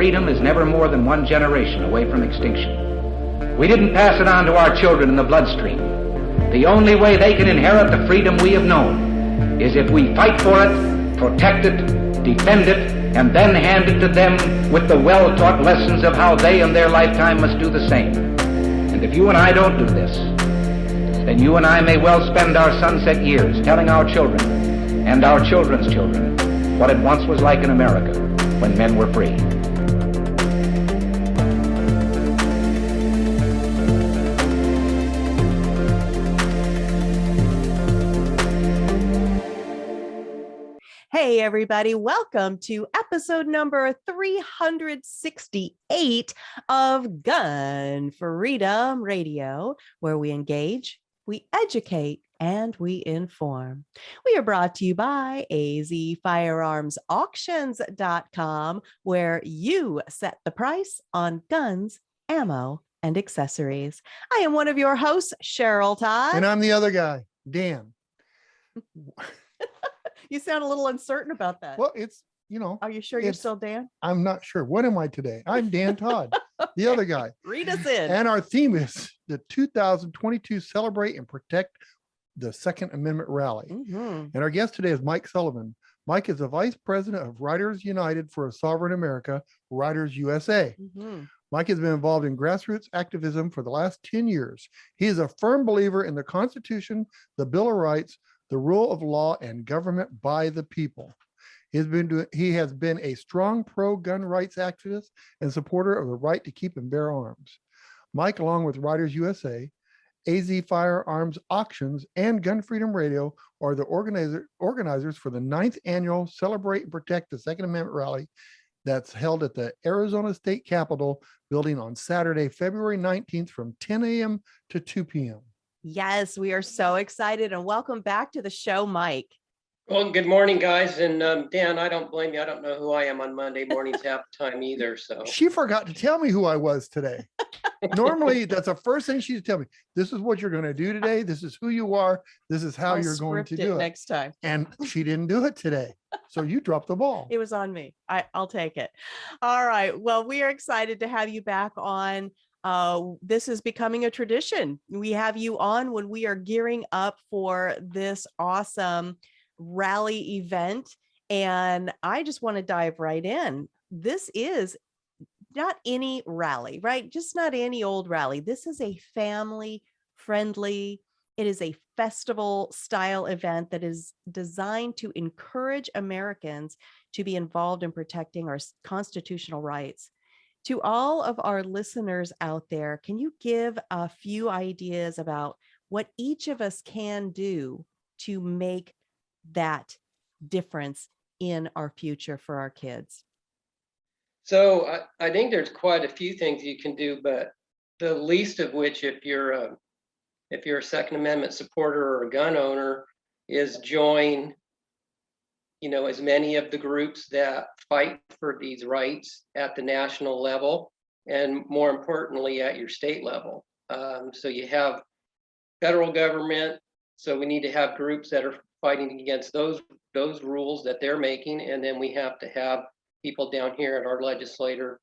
freedom is never more than one generation away from extinction. We didn't pass it on to our children in the bloodstream. The only way they can inherit the freedom we have known is if we fight for it, protect it, defend it, and then hand it to them with the well-taught lessons of how they in their lifetime must do the same. And if you and I don't do this, then you and I may well spend our sunset years telling our children and our children's children what it once was like in America when men were free. Hey everybody, welcome to episode number 368 of Gun Freedom Radio, where we engage, we educate, and we inform. We are brought to you by AZFirearmsAuctions.com, where you set the price on guns, ammo, and accessories. I am one of your hosts, Cheryl Todd. And I'm the other guy, Dan. You sound a little uncertain about that. Well, it's, you know. Are you sure you're still Dan? I'm not sure. What am I today? I'm Dan Todd, the other guy. Read us in. And our theme is the 2022 Celebrate and Protect the Second Amendment Rally. Mm-hmm. And our guest today is Mike Sullivan. Mike is the Vice President of Riders United for a Sovereign America, RidersUSA. Mm-hmm. Mike has been involved in grassroots activism for the last 10 years. He is a firm believer in the Constitution, the Bill of Rights, the rule of law, and government by the people. He has been a strong pro-gun rights activist and supporter of the right to keep and bear arms. Mike, along with RidersUSA, AZFirearmsAuctions, and Gun Freedom Radio, are the organizers for the 9th annual Celebrate and Protect the Second Amendment Rally that's held at the Arizona State Capitol building on Saturday, February 19th from 10 a.m. to 2 p.m. Yes, we are so excited, and welcome back to the show, Mike. Well, good morning, guys. And Dan, I don't blame you. I don't know who I am on Monday mornings half the time either. So she forgot to tell me who I was today. Normally, that's the first thing she'd tell me. This is what you're going to do today. This is who you are. This is how you're going to do it next time. And she didn't do it today. So you dropped the ball. It was on me. I'll take it. All right. Well, we are excited to have you back on. This is becoming a tradition. We have you on when we are gearing up for this awesome rally event. And I just want to dive right in. This is not any rally, right? Just not any old rally. This is a family friendly, it is a festival style event that is designed to encourage Americans to be involved in protecting our constitutional rights. To all of our listeners out there, can you give a few ideas about what each of us can do to make that difference in our future for our kids? So I think there's quite a few things you can do, but the least of which, if you're a Second Amendment supporter or a gun owner, is join, as many of the groups that fight for these rights at the national level, and more importantly, at your state level. So you have federal government, so we need to have groups that are fighting against those rules that they're making, and then we have to have people down here at our legislator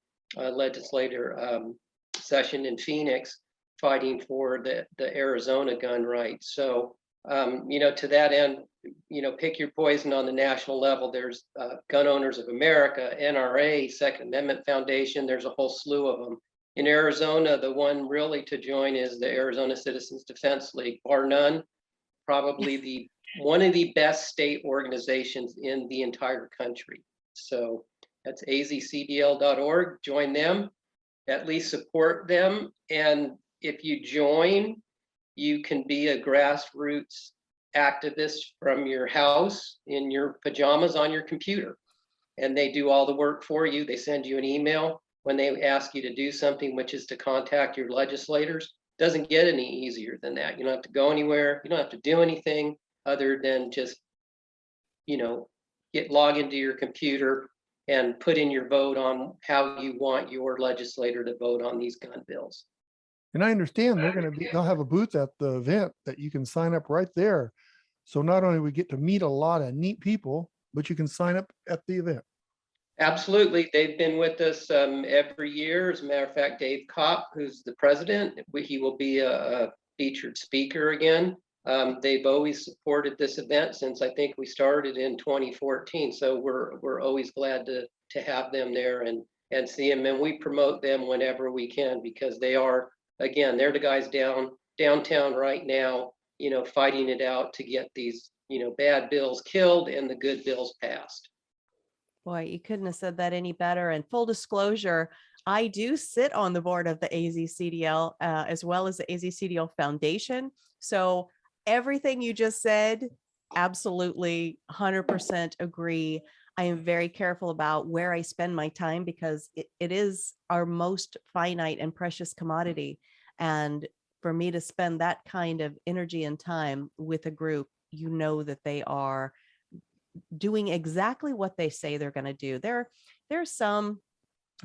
session in Phoenix fighting for the Arizona gun rights. So to that end, pick your poison on the national level. There's Gun Owners of America, NRA, Second Amendment Foundation. There's a whole slew of them. In Arizona, the one really to join is the Arizona Citizens Defense League, bar none, probably one of the best state organizations in the entire country. So that's azcdl.org. Join them, at least support them. And if you join, you can be a grassroots activist from your house in your pajamas on your computer. And they do all the work for you. They send you an email when they ask you to do something, which is to contact your legislators. Doesn't get any easier than that. You don't have to go anywhere. You don't have to do anything other than just, log into your computer and put in your vote on how you want your legislator to vote on these gun bills. And I understand they'll have a booth at the event that you can sign up right there. So not only we get to meet a lot of neat people, but you can sign up at the event. Absolutely. They've been with us every year. As a matter of fact, Dave Kopp, who's the president, he will be a featured speaker again. They've always supported this event since I think we started in 2014. So we're always glad to have them there and see them. And we promote them whenever we can because they are, again, they're the guys downtown right now, fighting it out to get these, bad bills killed and the good bills passed. Boy, you couldn't have said that any better. And full disclosure, I do sit on the board of the Azcdl as well as the Azcdl Foundation. So everything you just said, absolutely 100% agree. I am very careful about where I spend my time because it is our most finite and precious commodity. And for me to spend that kind of energy and time with a group, that they are doing exactly what they say they're going to do. There's some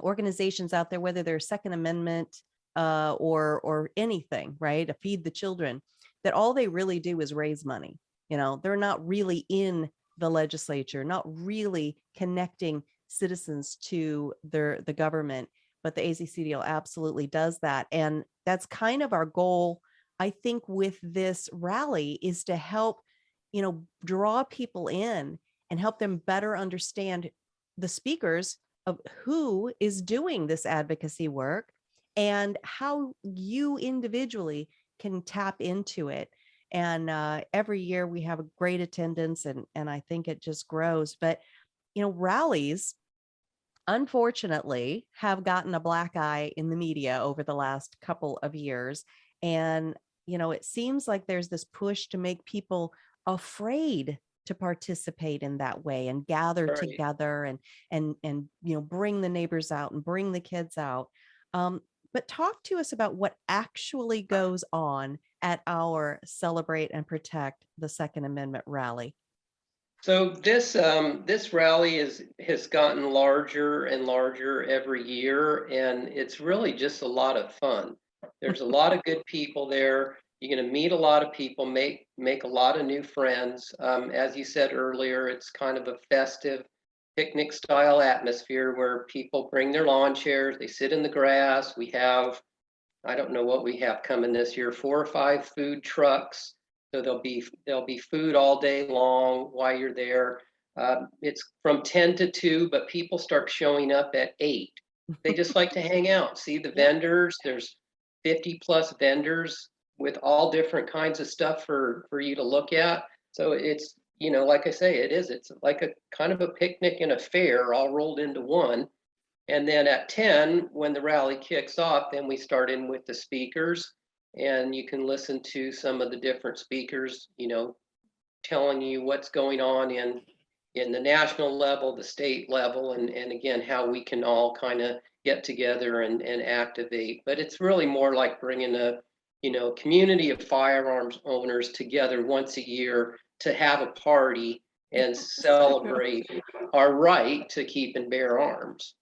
organizations out there, whether they're Second Amendment or anything, right? A Feed the Children, that all they really do is raise money. They're not really in the legislature, not really connecting citizens to the government. But the Azcdl absolutely does that. And that's kind of our goal, I think, with this rally is to help, draw people in and help them better understand the speakers of who is doing this advocacy work and how you individually can tap into it. And every year we have a great attendance and I think it just grows. But, rallies, unfortunately, have gotten a black eye in the media over the last couple of years. And, it seems like there's this push to make people afraid to participate in that way and gather Right. together and bring the neighbors out and bring the kids out. But talk to us about what actually goes on at our Celebrate and Protect the Second Amendment rally. So this rally has gotten larger and larger every year, and it's really just a lot of fun. There's a lot of good people there. You're going to meet a lot of people, make a lot of new friends. As you said earlier, it's kind of a festive picnic style atmosphere where people bring their lawn chairs, they sit in the grass. We have, I don't know what we have coming this year, 4 or 5 food trucks. So there'll be food all day long while you're there. It's from 10 to 2, but people start showing up at 8. They just like to hang out, see the vendors. There's 50 plus vendors with all different kinds of stuff for you to look at. So it's, like I say, it's like a kind of a picnic and a fair all rolled into one. And then at 10, when the rally kicks off, then we start in with the speakers. And you can listen to some of the different speakers, telling you what's going on in the national level, the state level, and again, how we can all kind of get together and activate. But it's really more like bringing a, community of firearms owners together once a year to have a party and celebrate our right to keep and bear arms.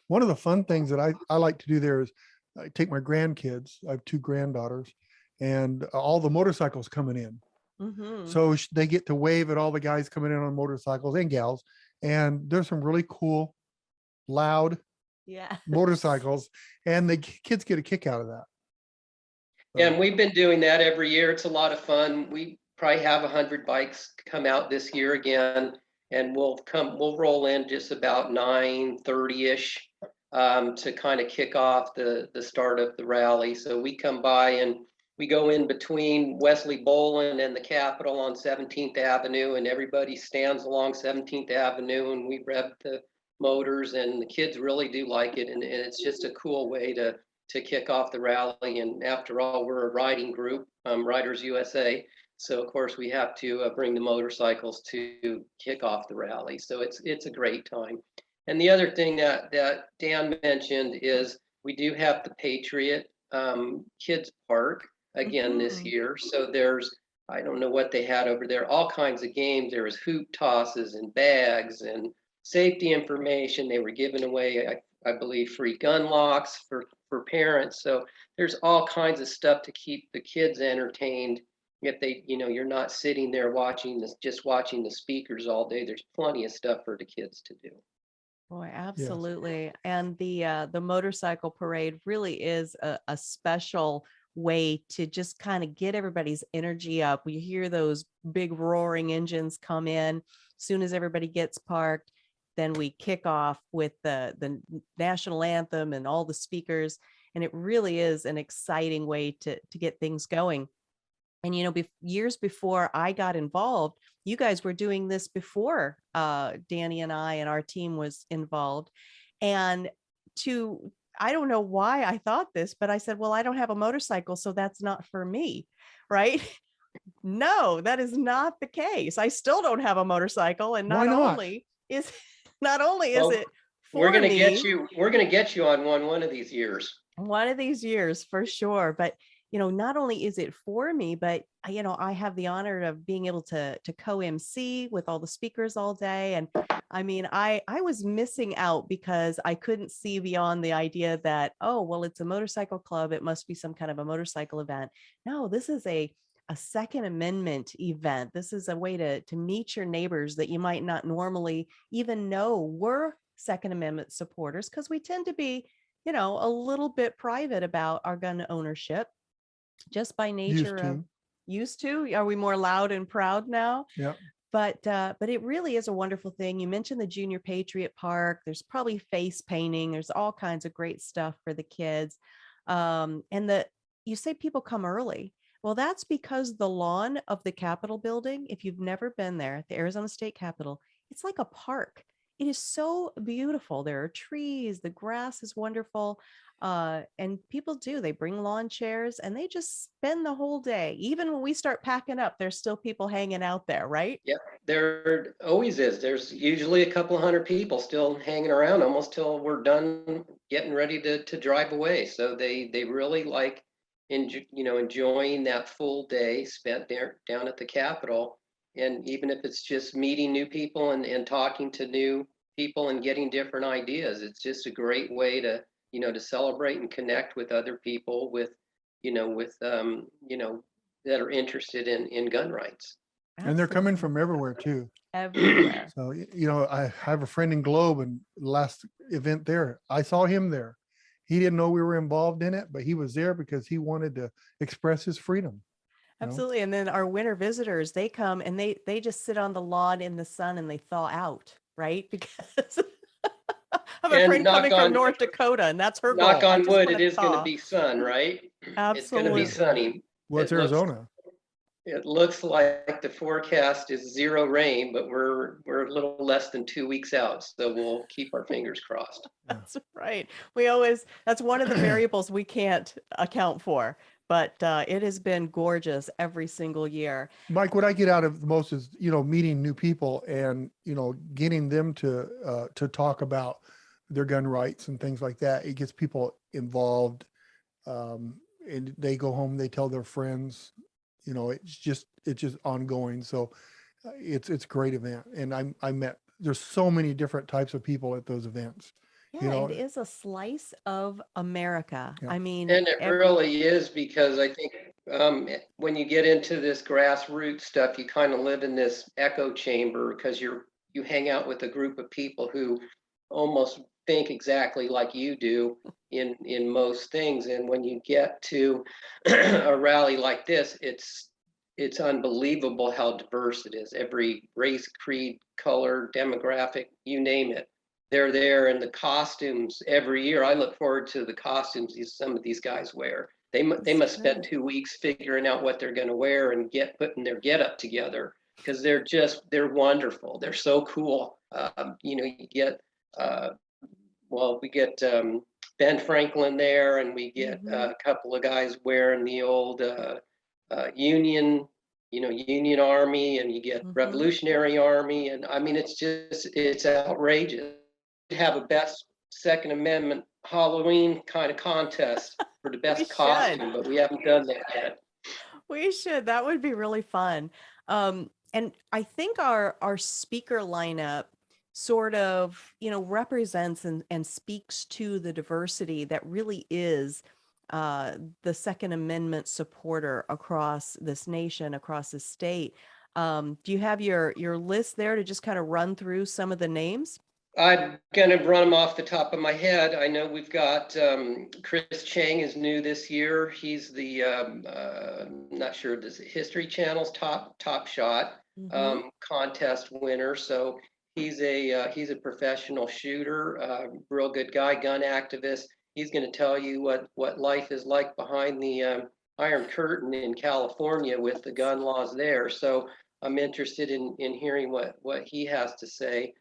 One of the fun things that I like to do there is I take my grandkids. I have 2 granddaughters, and all the motorcycles coming in. Mm-hmm. So they get to wave at all the guys coming in on motorcycles and gals. And there's some really cool, loud motorcycles, and the kids get a kick out of that. And we've been doing that every year. It's a lot of fun. We probably have 100 bikes come out this year again, and we'll roll in just about 9:30-ish to kind of kick off the start of the rally. So we come by and we go in between Wesley Bolin and the Capitol on 17th Avenue, and everybody stands along 17th Avenue, and we rev the motors, and the kids really do like it, and it's just a cool way to kick off the rally. And after all, we're a riding group, RidersUSA, so of course we have to bring the motorcycles to kick off the rally. So it's a great time. And the other thing that Dan mentioned is we do have the Patriot Kids Park again this year. So there's, I don't know what they had over there, all kinds of games. There was hoop tosses and bags and safety information. They were giving away, I believe, free gun locks for parents. So there's all kinds of stuff to keep the kids entertained. If they, you're not sitting there watching the speakers all day, there's plenty of stuff for the kids to do. Boy, absolutely. And the motorcycle parade really is a special way to just kind of get everybody's energy up. We hear those big roaring engines come in. As soon as everybody gets parked, then we kick off with the national anthem and all the speakers. And it really is an exciting way to get things going. And, you know, years before I got involved, you guys were doing this before Danny and I and our team was involved. And I don't know why I thought this, but I said, well, I don't have a motorcycle, so that's not for me, right? No, that is not the case. I still don't have a motorcycle. And Why not not? only is it We're for gonna me, get you on one of these years. one of these years for sure. But, you know, not only is it for me, but, you know, I have the honor of being able to co-MC with all the speakers all day. And I mean, I was missing out because I couldn't see beyond the idea that, oh, well, it's a motorcycle club. It must be some kind of a motorcycle event. No, this is a Second Amendment event. This is a way to meet your neighbors that you might not normally even know were Second Amendment supporters, because we tend to be, you know, a little bit private about our gun ownership just by nature of used to. Are we more loud and proud now? Yeah. But it really is a wonderful thing. You mentioned the Junior Patriot Park. There's probably face painting. There's all kinds of great stuff for the kids. And you say people come early. Well, that's because the lawn of the Capitol building, if you've never been there, the Arizona State Capitol, it's like a park. It is so beautiful. There are trees, the grass is wonderful. And people they bring lawn chairs and they just spend the whole day. Even when we start packing up, there's still people hanging out there, right? Yeah, there always is. There's usually a couple hundred people still hanging around almost till we're done getting ready to drive away. So they really like enjoying that full day spent there down at the Capitol. And even if it's just meeting new people and talking to new people and getting different ideas, it's just a great way to celebrate and connect with other people that are interested in gun rights. And they're coming from everywhere too. Everywhere. So, you know, I have a friend in Globe, and last event there, I saw him there. He didn't know we were involved in it, but he was there because he wanted to express his freedom. Absolutely. And then our winter visitors, they come and they just sit on the lawn in the sun and they thaw out, right? Because I have a friend coming from North Dakota, and that's her goal. Knock on wood, it is going to be sun, right? Absolutely. It's going to be sunny. Well, it's Arizona. It looks like the forecast is 0 rain, but we're a little less than 2 weeks out, so we'll keep our fingers crossed. That's right. That's one of the variables we can't account for, but it has been gorgeous every single year. Mike, what I get out of the most is, you know, meeting new people and, you know, getting them to talk about their gun rights and things like that. It gets people involved, and they go home, they tell their friends. You know, it's just ongoing. So it's a great event. And there's so many different types of people at those events. Yeah, You know, it is a slice of America. Yeah. I mean, And it really is, because I think when you get into this grassroots stuff, you kind of live in this echo chamber, because you hang out with a group of people who almost think exactly like you do in most things. And when you get to a rally like this, it's unbelievable how diverse it is. Every race, creed, color, demographic, you name it, they're there. And the costumes every year, I look forward to the costumes some of these guys wear. They must spend 2 weeks figuring out what they're going to wear and putting their get-up together, because they're wonderful. They're so cool. You get we get Ben Franklin there, and we get a couple of guys wearing the old Union Army, and you get Revolutionary Army, and I mean, it's outrageous. We have a best Second Amendment Halloween kind of contest for the best costume, but we haven't done that yet. We should. That would be really fun. And I think our speaker lineup sort of, you know, represents and speaks to the diversity that really is the Second Amendment supporter across this nation, across the state. Do you have your list there to just kind of run through some of the names? I'm gonna run them off the top of my head. I know we've got Chris Chang is new this year. He's the not sure this History Channel's top shot contest winner. So he's a professional shooter, real good guy, gun activist. He's going to tell you what life is like behind the Iron Curtain in California with the gun laws there. So I'm interested in hearing what he has to say.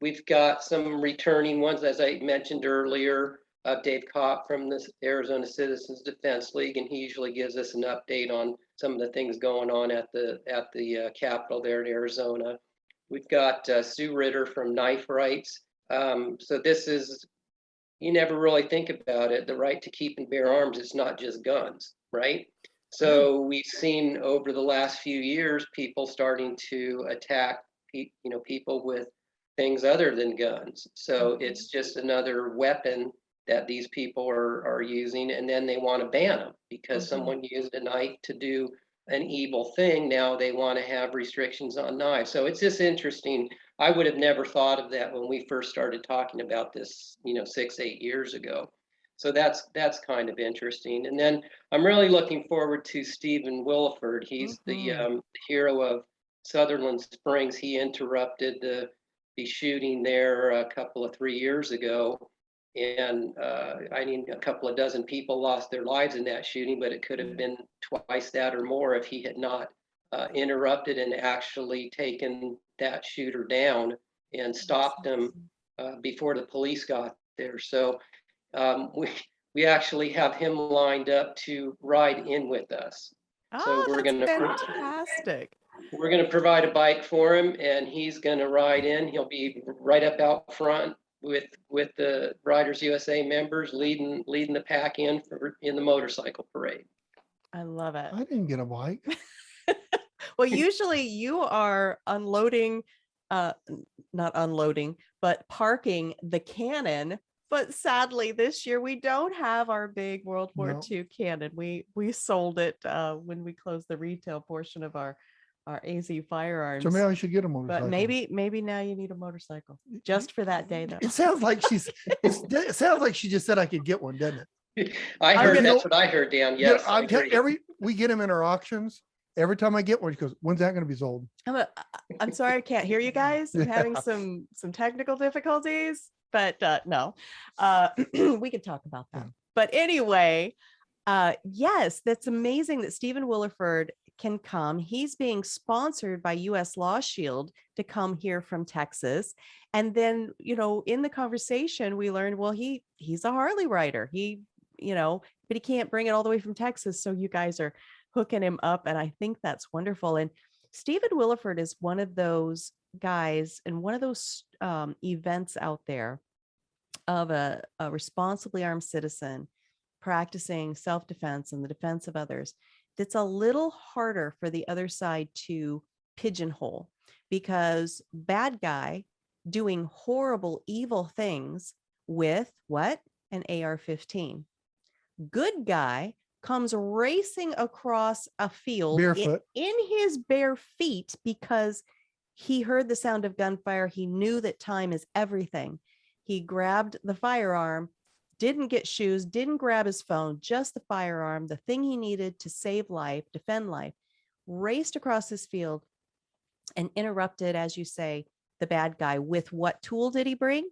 We've got some returning ones, as I mentioned earlier, Dave Kopp from the Arizona Citizens Defense League, and he usually gives us an update on some of the things going on at the Capitol there in Arizona. We've got Sue Ritter from Knife Rights. So this is, you never really think about it, the right to keep and bear arms is not just guns, right? So we've seen over the last few years people starting to attack people with things other than guns. So it's just another weapon that these people are using, and then they want to ban them because someone used a knife to do an evil thing. Now they want to have restrictions on knives. So it's just interesting. I would have never thought of that when we first started talking about this, 6-8 years ago. So that's kind of interesting. And then I'm really looking forward to Stephen Wilford. He's the hero of Sutherland Springs. He interrupted the shooting there a couple of 3 years ago. And a couple of dozen people lost their lives in that shooting, but it could have been twice that or more if he had not interrupted and actually taken that shooter down and stopped him before the police got there. So we actually have him lined up to ride in with us. So we're going to fantastic. We're going to provide a bike for him, and he's going to ride in. He'll be right up out front with the RidersUSA members, leading the pack in the motorcycle parade. I love it. I didn't get a bike. Well, usually you are unloading, not unloading, but parking the cannon. But sadly, this year we don't have our big World War II cannon. We sold it when we closed the retail portion of our AZFirearms. So maybe I should get a motorcycle. But maybe now you need a motorcycle just for that day, though. It sounds like it sounds like she just said I could get one, doesn't it? I heard that's what I heard, Dan. Yes, we get them in our auctions. Every time I get one, she goes, "When's that going to be sold?" I'm sorry, I can't hear you guys. I'm having some technical difficulties, but no, we could talk about that. But anyway, yes, that's amazing that Stephen Williford can come. He's being sponsored by U.S. Law Shield to come here from Texas. And then, in the conversation, we learned, well, he's a Harley rider. But he can't bring it all the way from Texas. So you guys are hooking him up. And I think that's wonderful. And Stephen Williford is one of those guys and one of those events out there of a responsibly armed citizen practicing self-defense and the defense of others. It's a little harder for the other side to pigeonhole, because bad guy doing horrible, evil things with what? An AR-15. Good guy comes racing across a field in his bare feet because he heard the sound of gunfire. He knew that time is everything. He grabbed the firearm, didn't get shoes, didn't grab his phone, just the firearm, the thing he needed to save life, defend life, raced across this field and interrupted, as you say, the bad guy with what tool did he bring?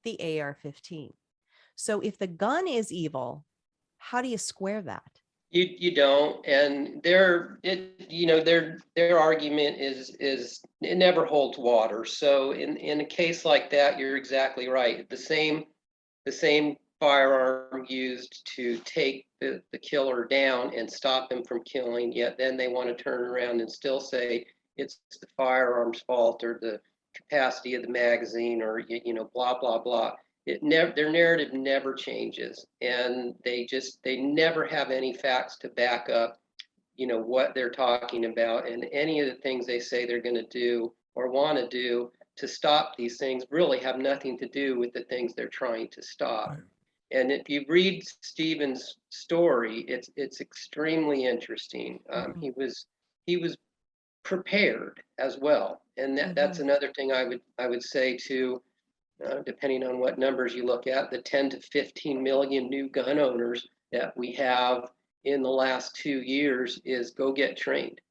The AR-15. So if the gun is evil, how do you square that? You don't, and their argument is it never holds water. So in a case like that, you're exactly right. The same firearm used to take the killer down and stop him from killing, yet then they want to turn around and still say it's the firearm's fault or the capacity of the magazine or blah blah blah. Their narrative never changes, and they never have any facts to back up what they're talking about, and any of the things they say they're going to do or want to do to stop these things really have nothing to do with the things they're trying to stop. Right. And if you read Stephen's story, it's extremely interesting. He was prepared as well, and that's another thing I would say too. depending on what numbers you look at, the 10 to 15 million new gun owners that we have in the last 2 years is go get trained.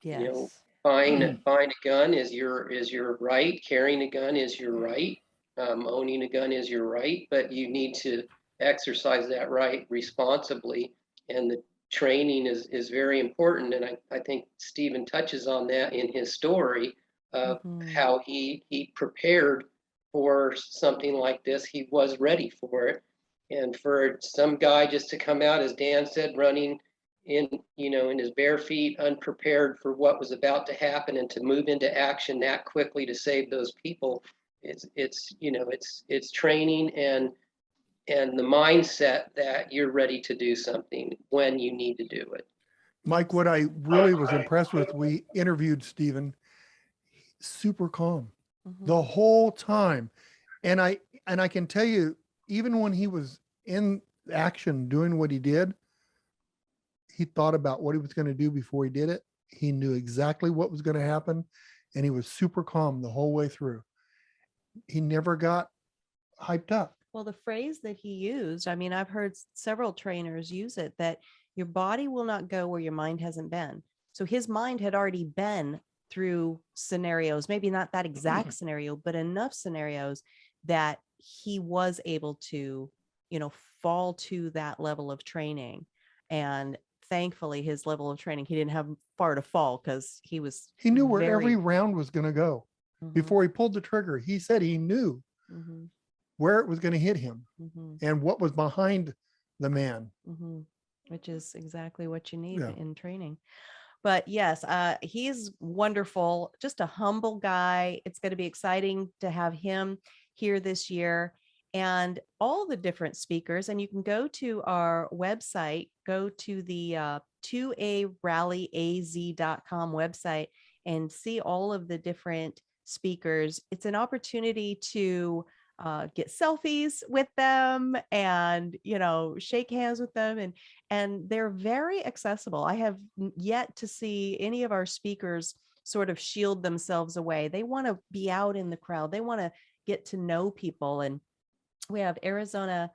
Yes. You know, buying a gun is your right. Carrying a gun is your right. Owning a gun is your right, but you need to exercise that right responsibly. And the training is very important. And I think Stephen touches on that in his story of how he prepared for something like this. He was ready for it. And for some guy just to come out, as Dan said, running in his bare feet, unprepared for what was about to happen, and to move into action that quickly to save those people, it's training and the mindset that you're ready to do something when you need to do it. Mike, what I really was impressed with, we interviewed Stephen, super calm the whole time. And I can tell you, even when he was in action doing what he did, he thought about what he was going to do before he did it. He knew exactly what was going to happen, and he was super calm the whole way through. He never got hyped up. Well, the phrase that he used, I mean, I've heard several trainers use it, that your body will not go where your mind hasn't been. So his mind had already been through scenarios, maybe not that exact scenario, but enough scenarios that he was able to, fall to that level of training. And thankfully, his level of training, he didn't have far to fall, because he knew where every round was going to go before he pulled the trigger. He said he knew where it was going to hit him and what was behind the man. Which is exactly what you need in training. But yes, he's wonderful, just a humble guy. It's going to be exciting to have him here this year, and all the different speakers. And you can go to our website, go to the 2arallyaz.com website, and see all of the different speakers. It's an opportunity to get selfies with them and, shake hands with them. And they're very accessible. I have yet to see any of our speakers sort of shield themselves away. They want to be out in the crowd. They want to get to know people. And we have Arizona.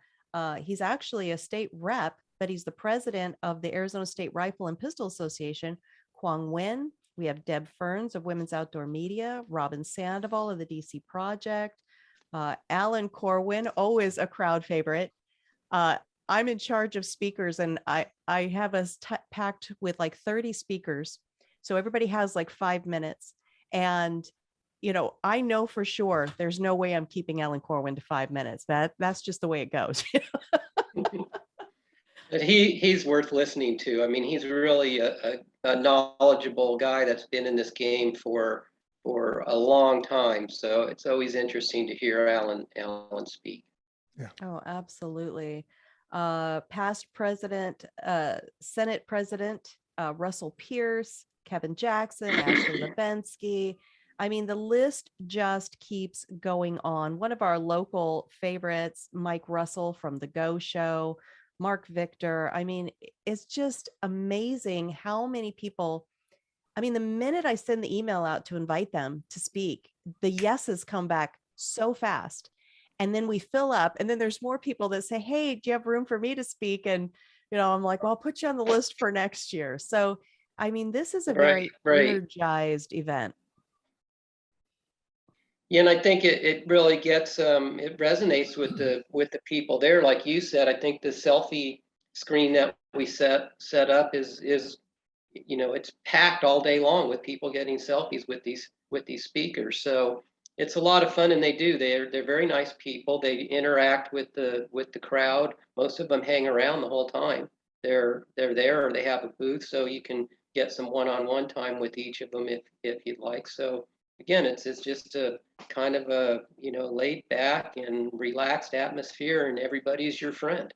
He's actually a state rep, but he's the president of the Arizona State Rifle and Pistol Association, Quang Nguyen. We have Deb Ferns of Women's Outdoor Media, Robin Sandoval of the DC Project, Alan Corwin, always a crowd favorite. I'm in charge of speakers, and I have us packed with like 30 speakers. So everybody has like 5 minutes. And, I know for sure there's no way I'm keeping Alan Corwin to 5 minutes. That's just the way it goes. But he's worth listening to. I mean, he's really a knowledgeable guy that's been in this game for a long time. So it's always interesting to hear Alan speak. Yeah. Oh, absolutely. Past president, Senate President Russell Pierce, Kevin Jackson, Ashley Lebensky. I mean, the list just keeps going on. One of our local favorites, Mike Russell from The Go Show, Mark Victor. I mean, it's just amazing how many people. I mean, the minute I send the email out to invite them to speak, the yeses come back so fast. And then we fill up, and then there's more people that say, hey, do you have room for me to speak? And, I'm like, well, I'll put you on the list for next year. So, I mean, this is a very energized event. Yeah, and I think it really gets, it resonates with the people there. Like you said, I think the selfie screen that we set up is it's packed all day long with people getting selfies with these speakers. So it's a lot of fun, and they're very nice people. They interact with the crowd. Most of them hang around the whole time. They're there, or they have a booth, so you can get some one-on-one time with each of them if you'd like. So again, it's just a kind of a laid back and relaxed atmosphere, and everybody's your friend.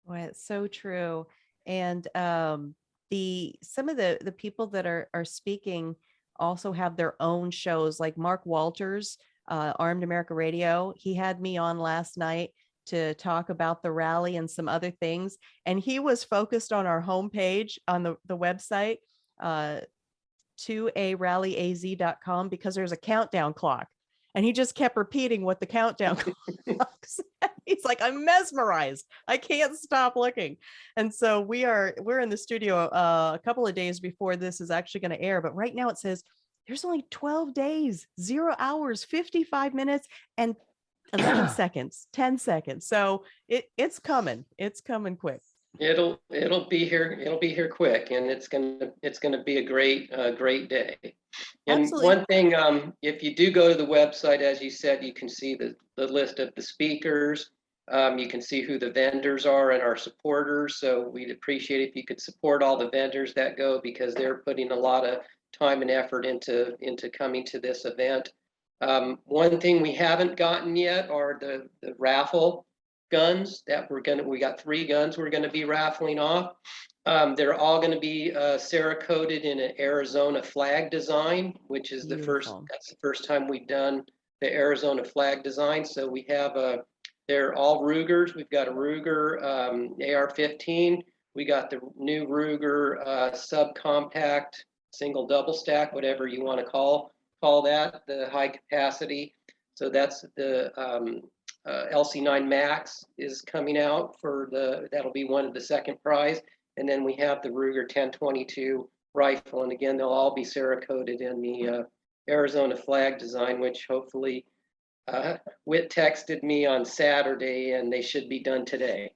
Well, it's so true. And some of the people that are speaking also have their own shows, like Mark Walters, Armed America Radio. He had me on last night to talk about the rally and some other things. And he was focused on our homepage on the website, 2arallyaz.com, because there's a countdown clock. And he just kept repeating what the countdown clock said. He's like, I'm mesmerized. I can't stop looking. And so we're in the studio a couple of days before this is actually going to air. But right now it says there's only 12 days, 0 hours, 55 minutes, and 11 seconds, 10 seconds. So it's coming. It's coming quick. It'll be here. It'll be here quick, and it's gonna be a great day. And Absolutely. one thing, if you do go to the website, as you said, you can see the list of the speakers. You can see who the vendors are and our supporters. So we'd appreciate if you could support all the vendors that go, because they're putting a lot of time and effort into coming to this event. One thing we haven't gotten yet are the raffle guns that we got 3 guns we're gonna be raffling off. They're all gonna be Cerakoted in an Arizona flag design, which is Beautiful. that's the first time we've done the Arizona flag design. So we have they're all Rugers. We've got a Ruger AR-15. We got the new Ruger subcompact single double stack, whatever you want to call that, the high capacity. So that's the LC9 Max is coming out that'll be one of the second prize. And then we have the Ruger 1022 rifle. And again, they'll all be Cerakoted in the Arizona flag design, which hopefully Whit texted me on Saturday, and they should be done today.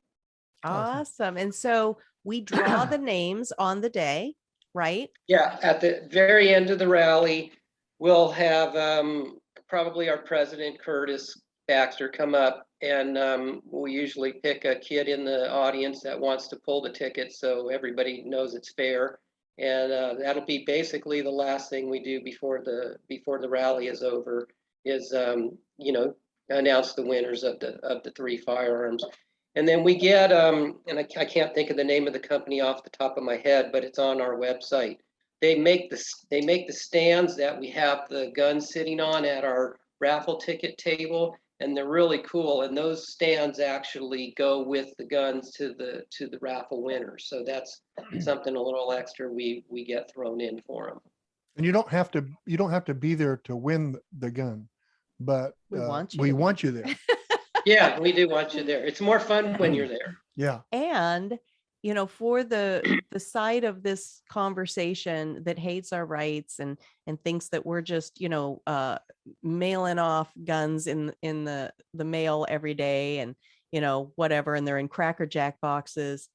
Awesome. And so we draw the names on the day, right? Yeah, at the very end of the rally, we'll have probably our president, Curtis Baxter, come up, and we'll usually pick a kid in the audience that wants to pull the ticket, so everybody knows it's fair. And that'll be basically the last thing we do before the rally is over, is announce the winners of the 3 firearms. And then we get and I can't think of the name of the company off the top of my head, but it's on our website. They make the stands that we have the guns sitting on at our raffle ticket table, and they're really cool. And those stands actually go with the guns to the raffle winners. So that's something a little extra we get thrown in for them. And you don't have to be there to win the gun, but We want you. we want you there. Yeah, we do want you there. It's more fun when you're there. Yeah. And for the side of this conversation that hates our rights and thinks that we're just mailing off guns in the mail every day, and whatever, and they're in Cracker Jack boxes,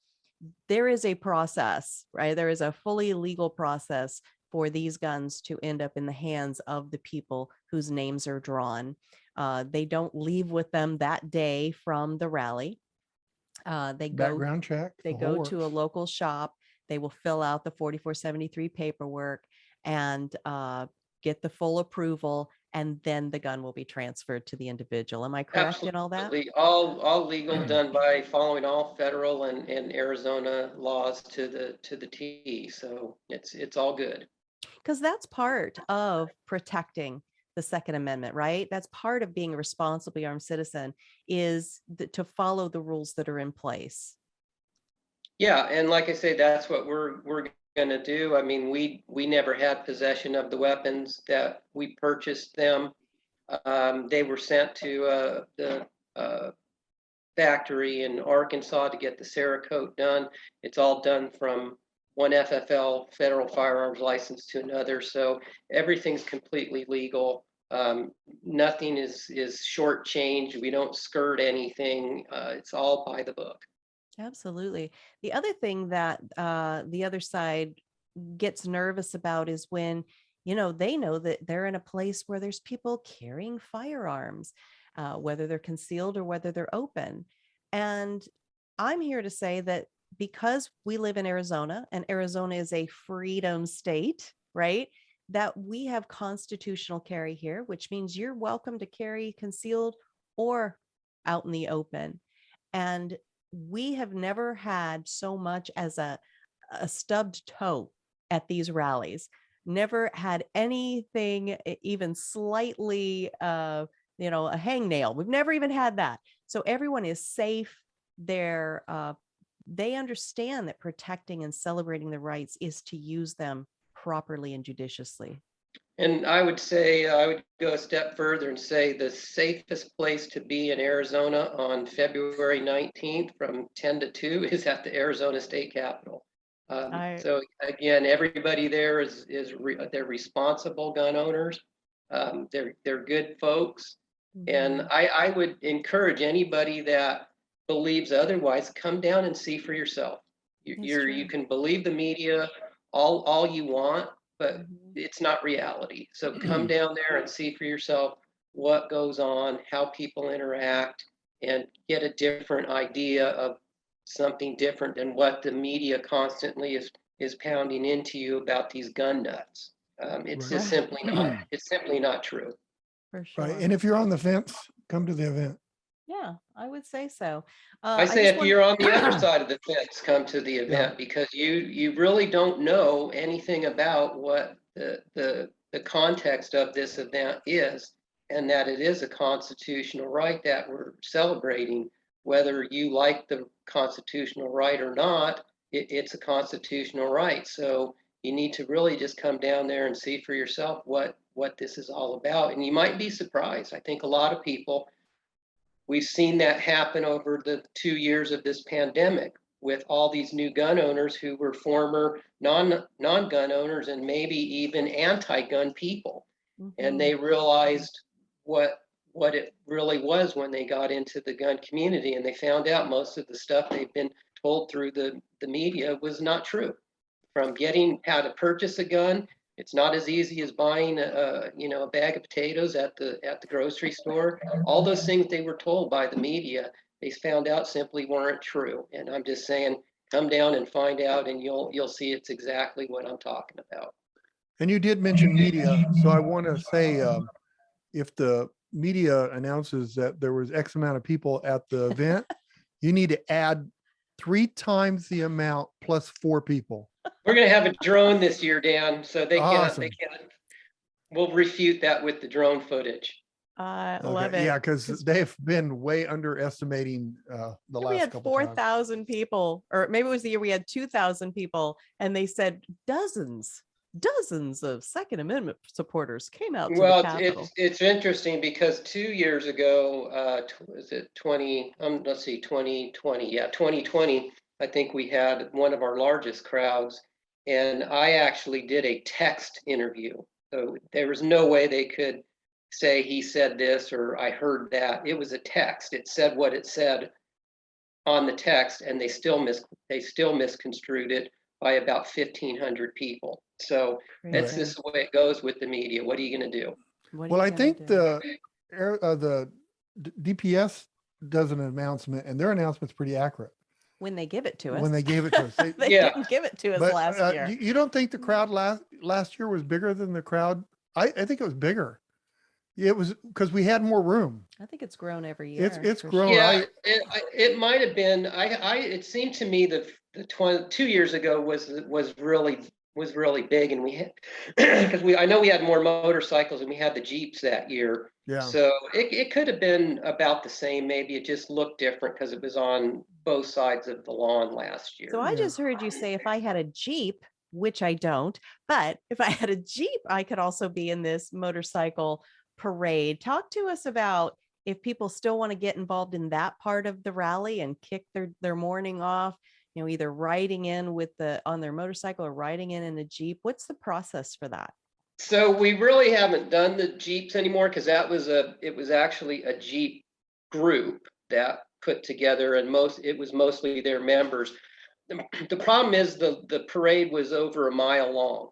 there is a process, right? There is a fully legal process for these guns to end up in the hands of the people whose names are drawn. They don't leave with them that day from the rally. They go Background check. They the whole go to a works. local shop. They will fill out the 4473 paperwork and get the full approval, and then the gun will be transferred to the individual. Am I correct in all that? Absolutely. All legal, done by following all federal and Arizona laws to the T. So it's all good. Because that's part of protecting the Second Amendment, right? That's part of being a responsibly armed citizen, is to follow the rules that are in place. Yeah, and like I say, that's what we're going to do. I mean, we never had possession of the weapons. That we purchased them. They were sent to the factory in Arkansas to get the Cerakote done. It's all done from one FFL, federal firearms license, to another. So everything's completely legal. Nothing is shortchanged. We don't skirt anything. It's all by the book. Absolutely. The other thing that the other side gets nervous about is when, they know that they're in a place where there's people carrying firearms, whether they're concealed or whether they're open. And I'm here to say that because we live in Arizona, and Arizona is a freedom state, right? That we have constitutional carry here, which means you're welcome to carry concealed or out in the open. And we have never had so much as a stubbed toe at these rallies. Never had anything even slightly, a hangnail. We've never even had that. So everyone is safe. They understand that protecting and celebrating the rights is to use them properly and judiciously. And I would say, I would go a step further and say the safest place to be in Arizona on February 19th from 10 to 2 is at the Arizona State Capitol. So again, everybody there they're responsible gun owners. They're good folks. And I would encourage anybody that believes otherwise, come down and see for yourself. You can believe the media all you want, but it's not reality. So come down there and see for yourself what goes on, how people interact, and get a different idea of something different than what the media constantly is pounding into you about these gun nuts. It's just simply not true. For sure. Right. And if you're on the fence, come to the event. Yeah, I would say so. I say if you're on the other side of the fence, come to the event, because you really don't know anything about what the context of this event is, and that it is a constitutional right that we're celebrating. Whether you like the constitutional right or not, it's a constitutional right. So you need to really just come down there and see for yourself what this is all about. And you might be surprised. I think a lot of people, we've seen that happen over the 2 years of this pandemic with all these new gun owners who were former non-gun owners and maybe even anti-gun people. And they realized what it really was when they got into the gun community, and they found out most of the stuff they've been told through the media was not true. From getting how to purchase a gun, it's not as easy as buying a bag of potatoes at the grocery store. All those things they were told by the media, they found out simply weren't true. And I'm just saying, come down and find out, and you'll see it's exactly what I'm talking about. And you did mention media, so I want to say, if the media announces that there was X amount of people at the event, you need to add 3 times the amount plus 4 people. We're going to have a drone this year, Dan, so they Awesome. can't. We'll refute that with the drone footage. I love it. Yeah, because they've been way underestimating the last we had couple 4,000 people, or maybe it was the year we had 2,000 people, and they said dozens of Second Amendment supporters came out to the Capitol. It's interesting because 2 years ago, was it 2020? Yeah, 2020. I think we had one of our largest crowds, and I actually did a text interview. So there was no way they could say he said this or I heard that. It was a text. It said what it said on the text, and they still misconstrued it by about 1,500 people. So that's just the way it goes with the media. What are you going to do? Well, I think the DPS does an announcement, and their announcement's pretty accurate. When they give it to us. When they gave it to us. They didn't give it to us last year. You don't think the crowd last year was bigger than the crowd? I think it was bigger. It was because we had more room. I think it's grown every year. It's grown. Yeah, it might have been. It seemed to me that the 2 years ago was really big, and we had because I know we had more motorcycles and we had the Jeeps that year. Yeah. So it could have been about the same. Maybe it just looked different because it was on both sides of the lawn last year. So I just heard you say if I had a Jeep, which I don't, but if I had a Jeep, I could also be in this motorcycle parade. Talk to us about if people still want to get involved in that part of the rally and kick their morning off, either riding in on their motorcycle or riding in a Jeep. What's the process for that? So we really haven't done the Jeeps anymore because it was actually a Jeep group that put together, and it was mostly their members. The problem is the parade was over a mile long,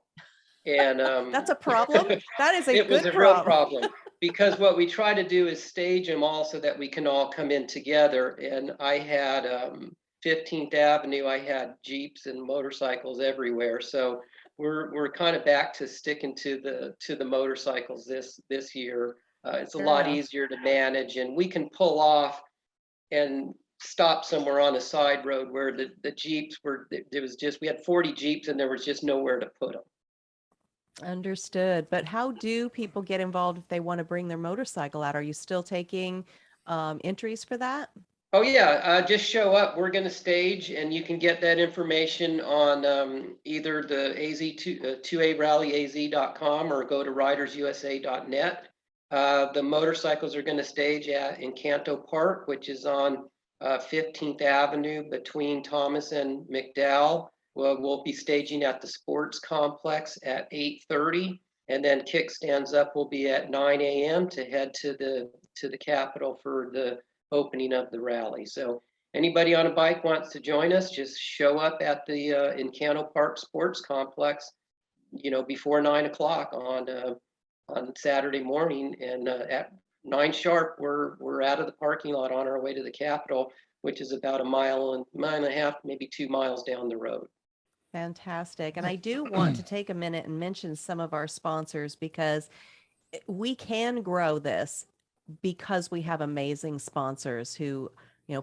and that's a problem. That is it was a real problem because what we try to do is stage them all so that we can all come in together. And I had 15th Avenue, I had Jeeps and motorcycles everywhere. So we're kind of back to sticking to the motorcycles this year. It's a lot easier to manage, and we can pull off and stop somewhere on a side road where the Jeeps we had 40 Jeeps and there was just nowhere to put them. Understood. But how do people get involved if they want to bring their motorcycle out? Are you still taking entries for that? Oh yeah, just show up. We're going to stage, and you can get that information on either the AZ2A rallyaz.com or go to RidersUSA.net. The motorcycles are going to stage at Encanto Park, which is on 15th Avenue between Thomas and McDowell. We'll be staging at the sports complex at 8:30, and then kickstands up will be at 9 a.m. to head to the Capitol for the opening of the rally. So anybody on a bike wants to join us, just show up at the Encanto Park Sports Complex, before 9 o'clock on Saturday morning, and at 9 sharp, we're out of the parking lot on our way to the Capitol, which is about a mile and a half, maybe 2 miles down the road. Fantastic. And I do want to take a minute and mention some of our sponsors, because we can grow this because we have amazing sponsors who,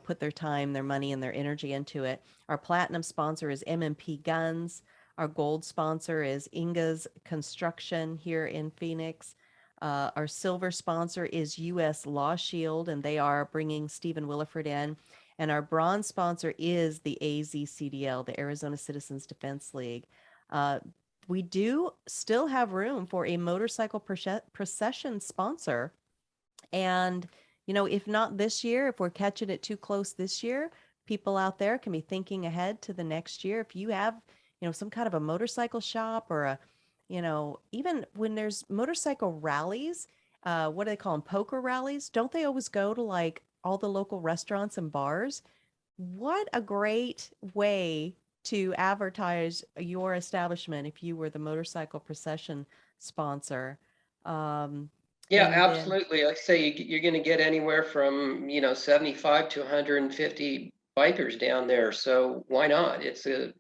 put their time, their money, and their energy into it. Our platinum sponsor is M&P Guns. Our gold sponsor is Inga's Construction here in Phoenix. Our silver sponsor is U.S. Law Shield, and they are bringing Stephen Wilford in. And our bronze sponsor is the Azcdl, the Arizona Citizens Defense League. We do still have room for a motorcycle procession sponsor. And, if not this year, if we're catching it too close this year, people out there can be thinking ahead to the next year. If you have, some kind of a motorcycle shop, or even when there's motorcycle rallies, what do they call them? Poker rallies? Don't they always go to like all the local restaurants and bars? What a great way to advertise your establishment if you were the motorcycle procession sponsor. Yeah, And absolutely. Like I say, you're going to get anywhere from 75 to 150 bikers down there. So why not? It's a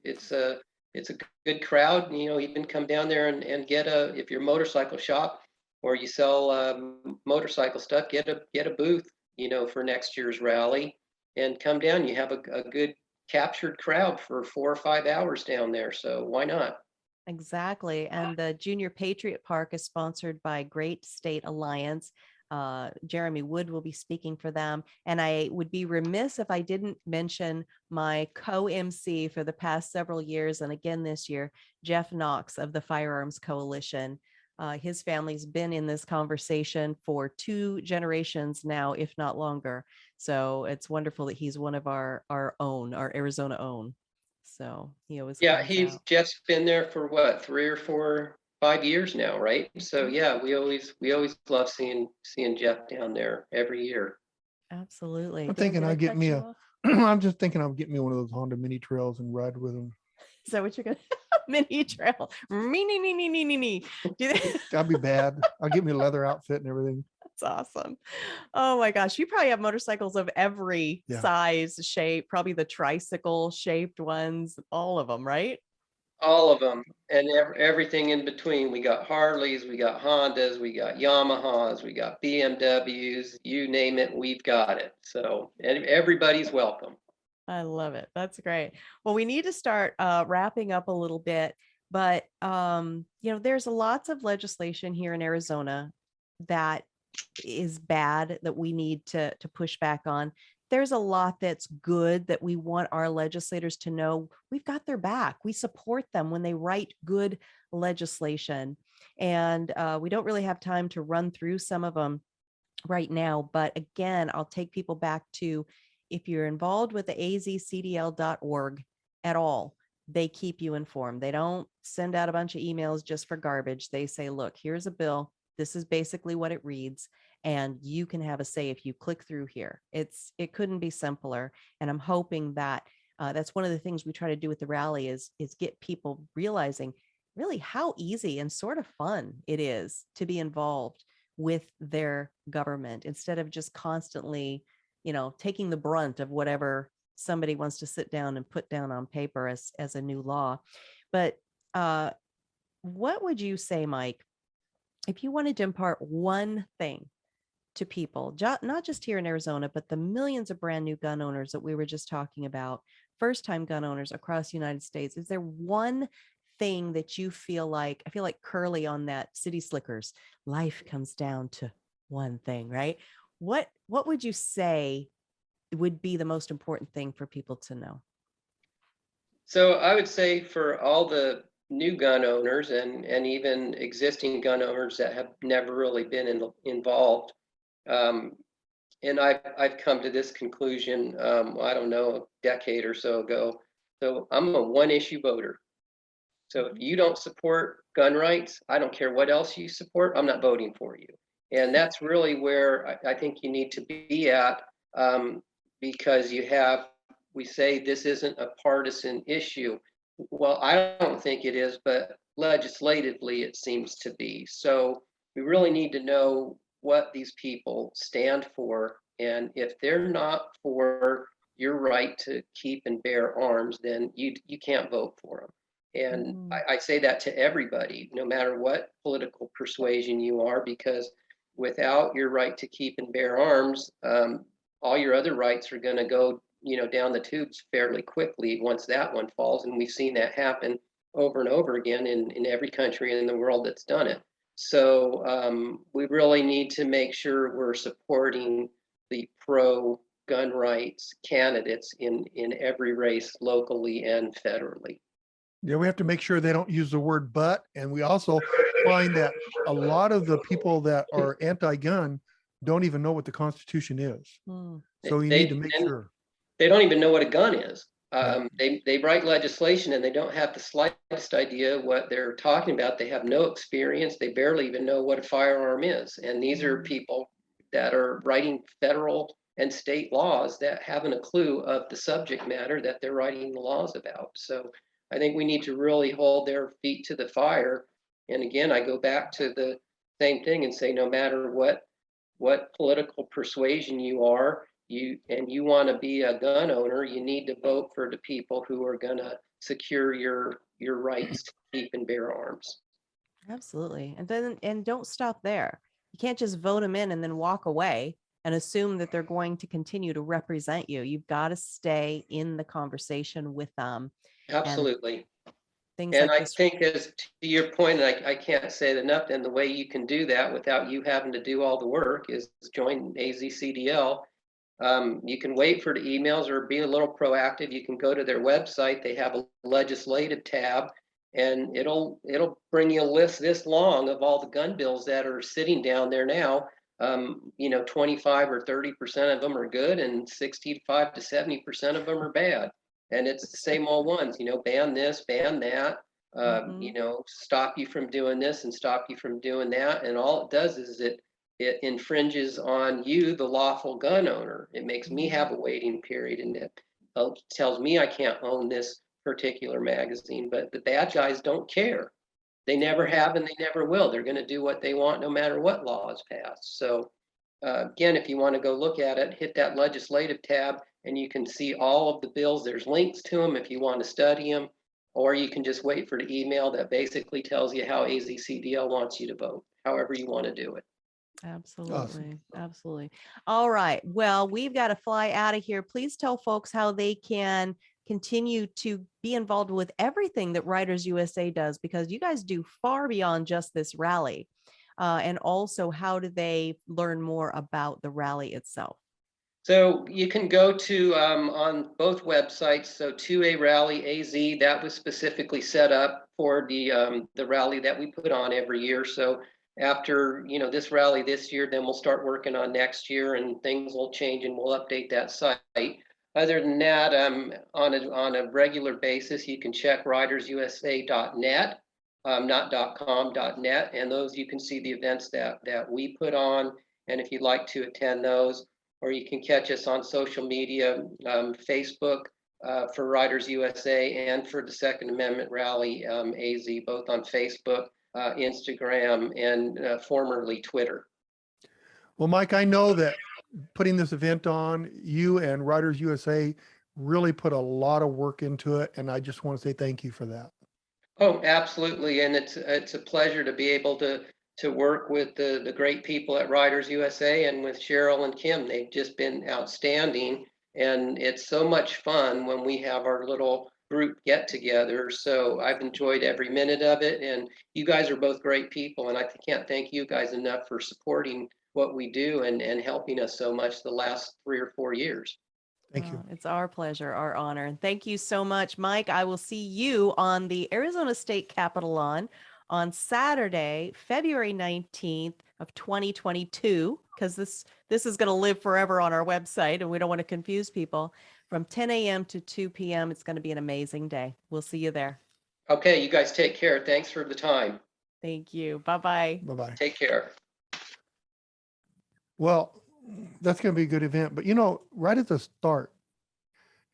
good crowd. Even come down there and get if you're a motorcycle shop or you sell motorcycle stuff, get a booth, for next year's rally, and come down. You have a good captured crowd for 4 or 5 hours down there. So why not? Exactly. And the Junior Patriot Park is sponsored by Great State Alliance. Jeremy Wood will be speaking for them. And I would be remiss if I didn't mention my co-MC for the past several years, and again this year, Jeff Knox of the Firearms Coalition. His family's been in this conversation for 2 generations now, if not longer. So it's wonderful that he's one of our own, our Arizona own. So he always Jeff's been there for what, 3 or 4, 5 years now, right? So yeah, we always love seeing Jeff down there every year. Absolutely. I'm thinking I'll get me I'm just thinking I'll get me one of those Honda mini trails and ride with them. Is that what you're gonna mini trail? That'd be bad. I'll get me a leather outfit and everything. That's awesome. Oh my gosh. You probably have motorcycles of every size, shape, probably the tricycle shaped ones, all of them, right? All of them, and everything in between. We got Harleys, we got Hondas, we got Yamahas, we got BMWs, you name it, we've got it. So everybody's welcome. I love it. That's great. Well, we need to start wrapping up a little bit, but there's lots of legislation here in Arizona that is bad that we need to push back on. There's a lot that's good that we want our legislators to know we've got their back. We support them when they write good legislation. And we don't really have time to run through some of them right now. But again, I'll take people back to, if you're involved with the azcdl.org at all, they keep you informed. They don't send out a bunch of emails just for garbage. They say, look, here's a bill. This is basically what it reads, and you can have a say if you click through here. It couldn't be simpler. And I'm hoping that that's one of the things we try to do with the rally is get people realizing really how easy and sort of fun it is to be involved with their government, instead of just constantly, taking the brunt of whatever somebody wants to sit down and put down on paper as a new law. But what would you say, Mike, if you wanted to impart one thing to people, not just here in Arizona, but the millions of brand new gun owners that we were just talking about, first-time gun owners across the United States, is there one thing that you feel like, I feel like Curly on that City Slickers, life comes down to one thing, right? What would you say would be the most important thing for people to know? So I would say for all the new gun owners and even existing gun owners that have never really been involved, and I've come to this conclusion, I don't know, a decade or so ago. So I'm a one issue voter. So if you don't support gun rights, I don't care what else you support, I'm not voting for you. And that's really where I think you need to be at, because we say this isn't a partisan issue. Well, I don't think it is, but legislatively it seems to be. So we really need to know what these people stand for. And if they're not for your right to keep and bear arms, then you can't vote for them. And I say that to everybody, no matter what political persuasion you are, because without your right to keep and bear arms, all your other rights are going to go, down the tubes fairly quickly once that one falls. And we've seen that happen over and over again in every country in the world that's done it. So we really need to make sure we're supporting the pro-gun rights candidates in every race, locally and federally. Yeah, we have to make sure they don't use the word but. And we also find that a lot of the people that are anti-gun don't even know what the Constitution is. So we need to make sure. They don't even know what a gun is. They write legislation and they don't have the slightest idea what they're talking about. They have no experience. They barely even know what a firearm is. And these are people that are writing federal and state laws that haven't a clue of the subject matter that they're writing the laws about. So I think we need to really hold their feet to the fire. And again, I go back to the same thing and say, no matter what political persuasion you are, you want to be a gun owner, you need to vote for the people who are going to secure your rights to keep and bear arms. Absolutely. And don't stop there. You can't just vote them in and then walk away and assume that they're going to continue to represent you. You've got to stay in the conversation with them. Absolutely. And like I think, as to your point, I can't say it enough, and the way you can do that without you having to do all the work is join Azcdl. You can wait for the emails or be a little proactive. You can go to their website. They have a legislative tab, and it'll bring you a list this long of all the gun bills that are sitting down there now. 25 or 30% of them are good, and 65 to 70% of them are bad. And it's the same old ones, ban this, ban that, stop you from doing this and stop you from doing that. And all it does is it infringes on you, the lawful gun owner. It makes me have a waiting period, and it tells me I can't own this particular magazine. But the bad guys don't care. They never have and they never will. They're going to do what they want no matter what law is passed. So again, if you want to go look at it, hit that legislative tab and you can see all of the bills. There's links to them if you want to study them, or you can just wait for the email that basically tells you how Azcdl wants you to vote, however you want to do it. Absolutely. Awesome. Absolutely. All right. Well, we've got to fly out of here. Please tell folks how they can continue to be involved with everything that RidersUSA does, because you guys do far beyond just this rally. And also, how do they learn more about the rally itself? So you can go to on both websites. So 2A Rally AZ, that was specifically set up for the rally that we put on every year. So after this rally this year, then we'll start working on next year, and things will change, and we'll update that site. Other than that, on a regular basis, you can check RidersUSA.net, not .com, .net, and those you can see the events that we put on, and if you'd like to attend those. Or you can catch us on social media, Facebook for RidersUSA and for the Second Amendment Rally AZ, both on Facebook, Instagram, and formerly Twitter. Well, Mike, I know that putting this event on, you and RidersUSA really put a lot of work into it, and I just want to say thank you for that. Oh, absolutely, and it's a pleasure to be able to work with the great people at RidersUSA and with Cheryl and Kim. They've just been outstanding, and it's so much fun when we have our little group get together. So I've enjoyed every minute of it, and you guys are both great people, and I can't thank you guys enough for supporting what we do and helping us so much the last 3 or 4 years. Thank you. It's our pleasure, our honor. And thank you so much, Mike. I will see you on the Arizona State Capitol on Saturday, February 19th of 2022, because this is going to live forever on our website and we don't want to confuse people. From 10 a.m. to 2 p.m. It's going to be an amazing day. We'll see you there. Okay, you guys take care. Thanks for the time. Thank you. Bye-bye. Bye-bye. Take care. Well, that's going to be a good event. But, right at the start,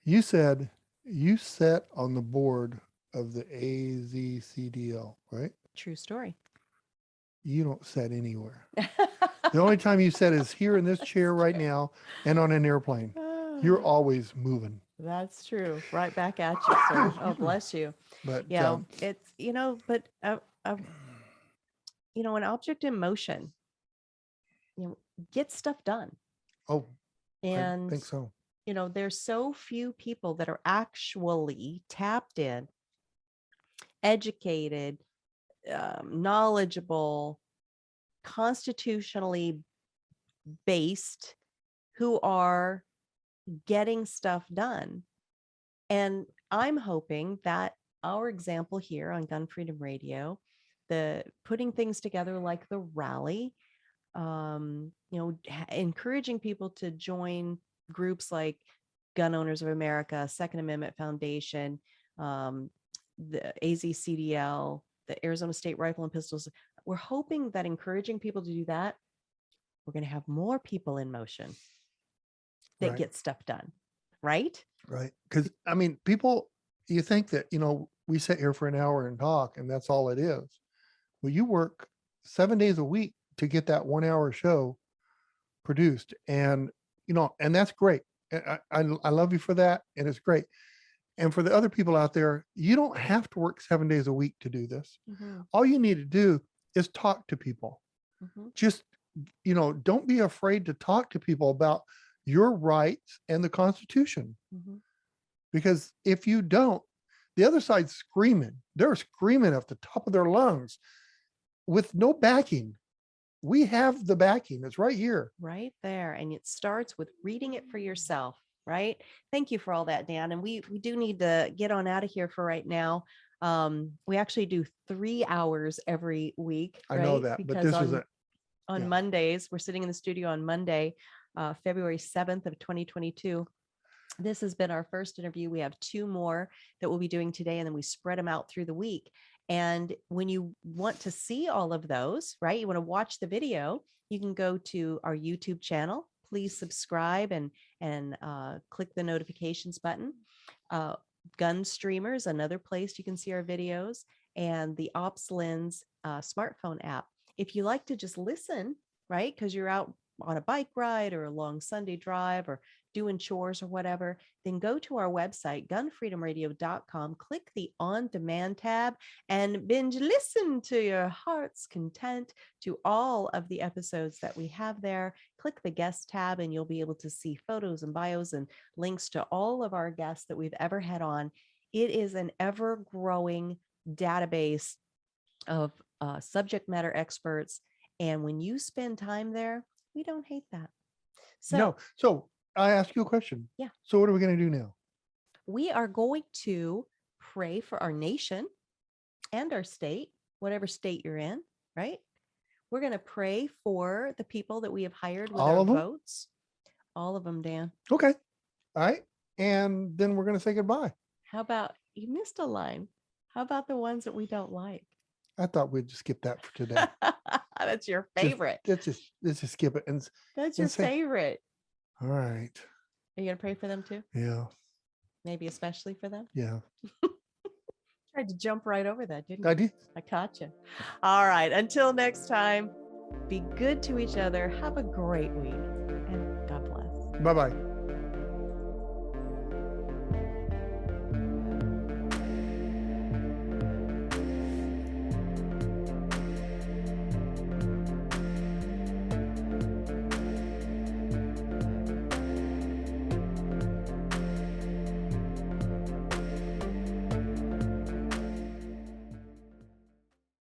you said you sat on the board of the Azcdl, right? True story. You don't sit anywhere. The only time you sit is here in this chair right now and on an airplane. You're always moving. That's true. Right back at you, sir. Oh, bless you. But Yeah, it's, but, an object in motion, gets stuff done. oh, And I think so. There's so few people that are actually tapped in, educated, knowledgeable, constitutionally based, who are getting stuff done. And I'm hoping that our example here on Gun Freedom Radio, the putting things together like the rally, encouraging people to join groups like Gun Owners of America, Second Amendment Foundation, the AZCDL, the Arizona State Rifle and Pistols. We're hoping that encouraging people to do that, we're going to have more people in motion that Right. get stuff done, right? Right. Because, people, you think that, we sit here for an hour and talk and that's all it is. Well, you work 7 days a week to get that 1 hour show produced. And, and that's great. I love you for that. And it's great. And for the other people out there, you don't have to work 7 days a week to do this. Mm-hmm. All you need to do is talk to people. Mm-hmm. Just, don't be afraid to talk to people about your rights and the Constitution. Mm-hmm. Because if you don't, the other side's screaming. They're screaming at the top of their lungs with no backing. We have the backing. It's right here. Right there. And it starts with reading it for yourself, right? Thank you for all that, Dan. And we do need to get on out of here for right now. We actually do 3 hours every week. I know right? that, but Because this is on Mondays, we're sitting in the studio on Monday, February 7th of 2022. This has been our first interview. We have 2 more that we'll be doing today, and then we spread them out through the week. And when you want to see all of those, right, you want to watch the video, you can go to our YouTube channel. Please subscribe and click the notifications button. Gun Streamers, another place you can see our videos, and the OpsLens smartphone app. If you like to just listen, right, because you're out on a bike ride or a long Sunday drive or doing chores or whatever, then go to our website, gunfreedomradio.com, click the on demand tab, and binge listen to your heart's content to all of the episodes that we have there. Click the guest tab and you'll be able to see photos and bios and links to all of our guests that we've ever had on. It is an ever growing database of subject matter experts. And when you spend time there, we don't hate that. So I ask you a question. Yeah. So what are we going to do now? We are going to pray for our nation and our state, whatever state you're in, right? We're going to pray for the people that we have hired with All our of them? votes. All of them, Dan. Okay. All right. And then we're going to say goodbye. How about, you missed a line. How about the ones that we don't like? I thought we'd just skip that for today. That's your favorite. Let's just skip it. And That's your say- favorite. all right. Are you going to pray for them too? Yeah. Maybe especially for them? Yeah. Tried to jump right over that, didn't I you? did. I caught you. All right. Until next time, be good to each other. Have a great week. And God bless. Bye-bye.